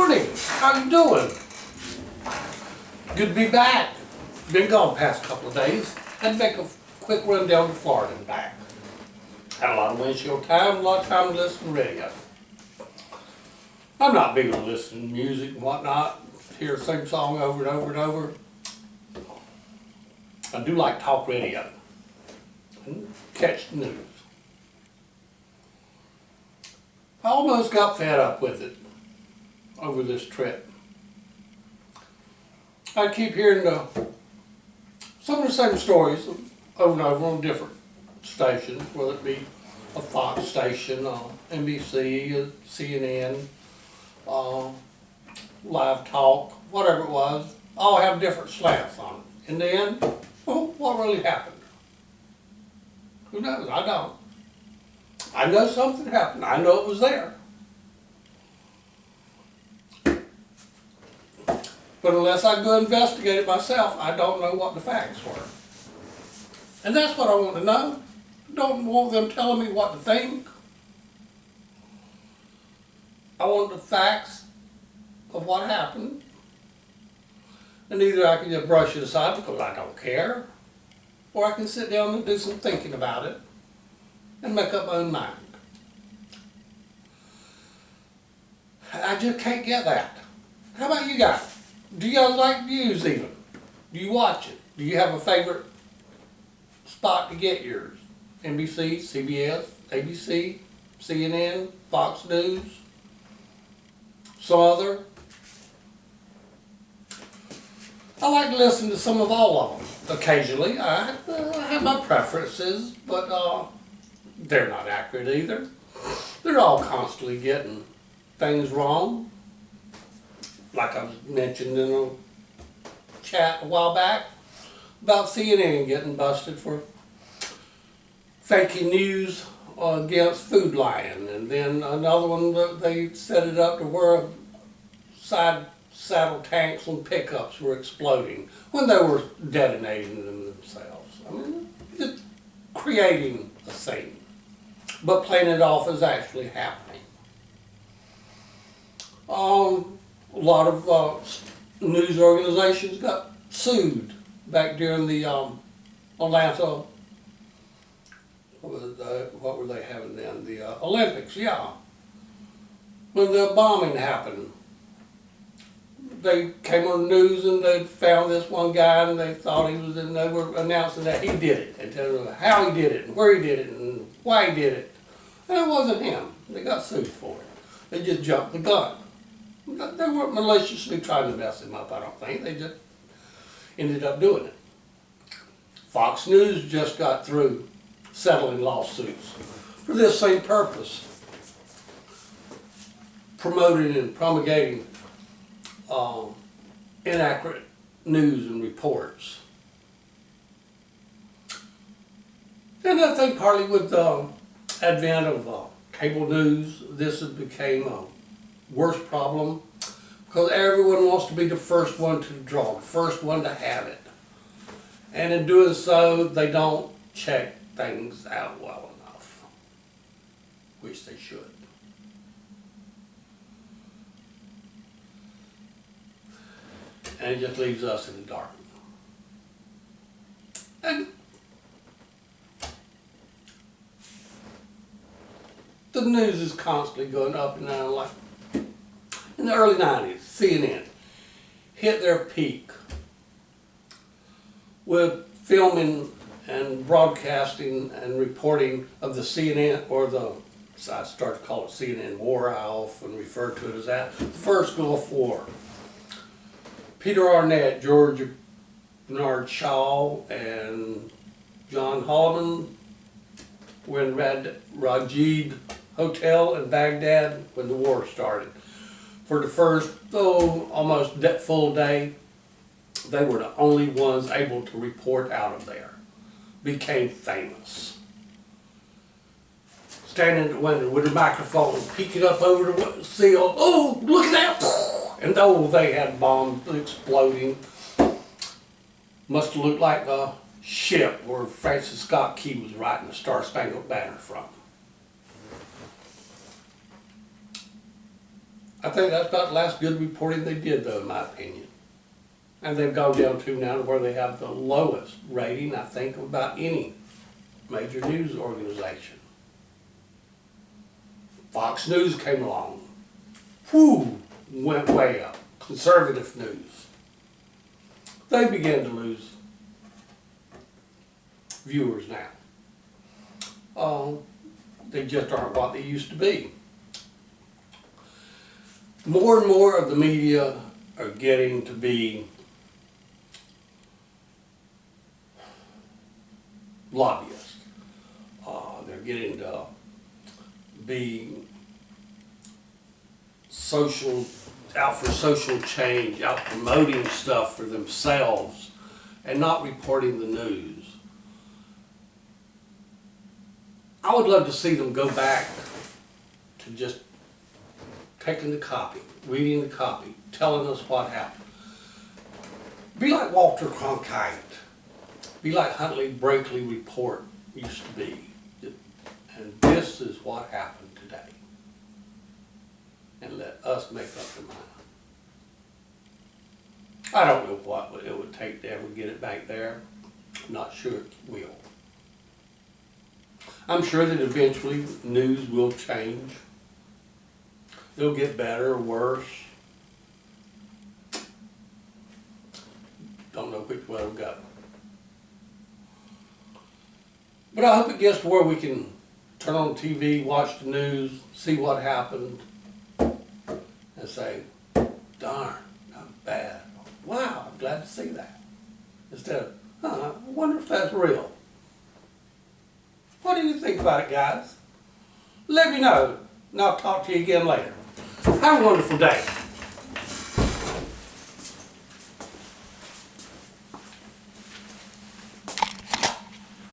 morning. How you doing? Good to be back. Been gone past couple of days. Had to make a quick run down to Florida and back. Had a lot of windshield time, a lot of time to listen to radio. I'm not big on listening to music and whatnot. Hear the same song over and over and over. I do like talk radio and catch the news. I almost got fed up with it over this trip. I keep hearing some of the same stories over and over on different stations, whether it be a Fox station, NBC, CNN, Live Talk, whatever it was. All have different slants on it. In the end, well, what really happened? Who knows? I don't. I know something happened. I know it was there. But unless I go investigate it myself, I don't know what the facts were. And that's what I want to know. I don't want them telling me what to think. I want the facts of what happened. And either I can just brush it aside because I don't care, or I can sit down and do some thinking about it and make up my own mind. I just can't get that. How about you guys? Do you guys like news even? Do you watch it? Do you have a favorite spot to get yours? NBC, CBS, ABC, CNN, Fox News, some other? I like to listen to some of all of them. Occasionally, I have my preferences, but they're not accurate either. They're all constantly getting things wrong. Like I was mentioned in a chat a while back about CNN getting busted for faking news against Food Lion, and then another one they set it up to where saddle tanks and pickups were exploding when they were detonating them themselves. I mean, just creating a scene, but playing it off as actually happening. A lot of news organizations got sued back during the Atlanta, what were they having then? The Olympics, yeah. When the bombing happened, they came on the news and they found this one guy and they thought he was, and they were announcing that he did it and telling them how he did it and where he did it and why he did it. And it wasn't him. They got sued for it. They just jumped the gun. They weren't maliciously trying to mess him up, I don't think. They just ended up doing it. Fox News just got through settling lawsuits for this same purpose. Promoting and promulgating inaccurate news and reports. And I think partly with the advent of cable news, this has became a worse problem because everyone wants to be the first one to draw, the first one to have it. And in doing so, they don't check things out well enough, which they should. And it just leaves us in the dark. And the news is constantly going up and down. Like in the early 90s, CNN hit their peak with filming and broadcasting and reporting of the CNN, or I start to call it CNN War, I often refer to it as that, the first Gulf War. Peter Arnett, George Bernard Shaw, and John Holloman were in Rajid Hotel in Baghdad when the war started. For the first, almost full day, they were the only ones able to report out of there. Became famous. Standing at the window with a microphone, peeking up over the seal. Oh, look at that! And they had bombs exploding. Must have looked like the ship where Francis Scott Key was writing the Star Spangled Banner from. I think that's about the last good reporting they did, though, in my opinion. And they've gone down to now where they have the lowest rating, I think, of about any major news organization. Fox News came along. Whew, went way up. Conservative news. They began to lose viewers now. They just aren't what they used to be. More and more of the media are getting to be lobbyists. They're getting to be out for social change, out promoting stuff for themselves and not reporting the news. I would love to see them go back to just taking the copy, reading the copy, telling us what happened. Be like Walter Cronkite. Be like Huntley Brinkley Report used to be. And this is what happened today. And let us make up the mind. I don't know what it would take to ever get it back there. I'm not sure it will. I'm sure that eventually news will change. It'll get better or worse. Don't know which way it'll go. But I hope it gets to where we can turn on TV, watch the news, see what happened, and say, darn, not bad. Wow, I'm glad to see that. Instead of, I wonder if that's real. What do you think about it, guys? Let me know, and I'll talk to you again later. Have a wonderful day.